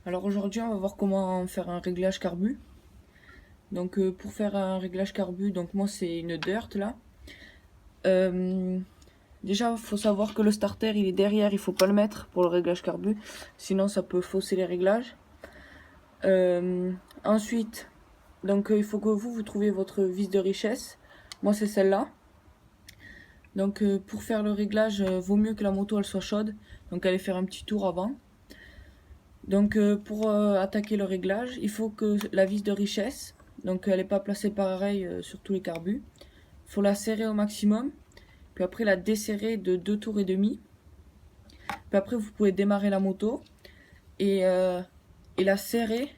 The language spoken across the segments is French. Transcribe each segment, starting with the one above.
Alors aujourd'hui, on va voir comment faire un réglage carbu. Donc pour faire un réglage carbu, donc moi c'est une Dirt là. Euh, Déjà, il faut savoir que le starter il est derrière, il faut pas le mettre pour le réglage carbu, sinon ça peut fausser les réglages. Ensuite, donc il faut que vous trouviez votre vis de richesse. Moi c'est celle-là. Donc pour faire le réglage, vaut mieux que la moto elle soit chaude. Donc allez faire un petit tour avant. Donc pour attaquer le réglage, il faut que la vis de richesse, donc elle n'est pas placée pareil sur tous les carbus, il faut la serrer au maximum, puis après la desserrer de 2 tours et demi, puis après vous pouvez démarrer la moto et et la serrer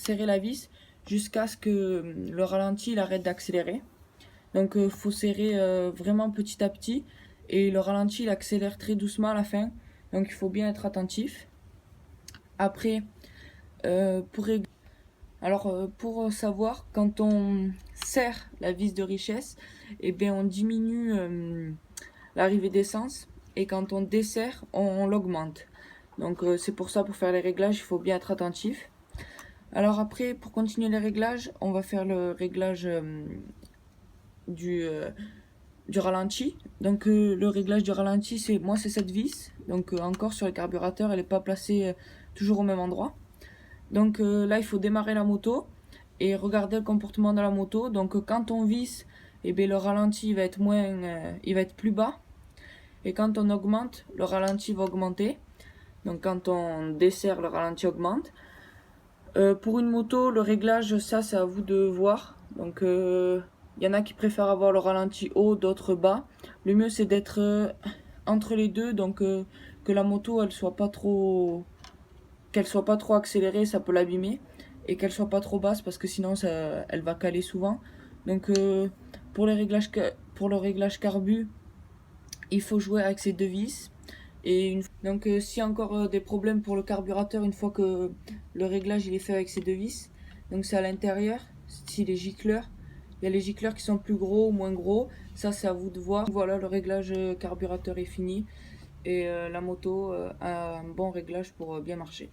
la vis jusqu'à ce que le ralenti il arrête d'accélérer. Donc il faut serrer vraiment petit à petit et le ralenti il accélère très doucement à la fin, donc il faut bien être attentif. Après, pour régler pour savoir, quand on serre la vis de richesse, eh bien, on diminue l'arrivée d'essence et quand on desserre, on l'augmente. Donc c'est pour ça, pour faire les réglages, il faut bien être attentif. Alors après, pour continuer les réglages, on va faire le réglage du, euh, du ralenti. Donc le réglage du ralenti, c'est cette vis. Donc encore sur le carburateur, elle n'est pas placée toujours au même endroit. Donc là, il faut démarrer la moto et regarder le comportement de la moto. Donc quand on visse, eh bien, le ralenti va être il va être plus bas. Et quand on augmente, le ralenti va augmenter. Donc quand on desserre, le ralenti augmente. Pour une moto, le réglage, ça c'est à vous de voir. Donc il y en a qui préfèrent avoir le ralenti haut, d'autres bas. Le mieux c'est d'être entre les deux, donc que la moto qu'elle soit pas trop accélérée, ça peut l'abîmer, et qu'elle soit pas trop basse parce que sinon elle va caler souvent. Donc pour pour le réglage carbu, il faut jouer avec ces deux vis. Donc s'il y a encore des problèmes pour le carburateur une fois que le réglage il est fait avec ces deux vis, donc c'est à l'intérieur, si les gicleurs, il y a les gicleurs qui sont plus gros ou moins gros, ça c'est à vous de voir. Voilà, le réglage carburateur est fini et la moto a un bon réglage pour bien marcher.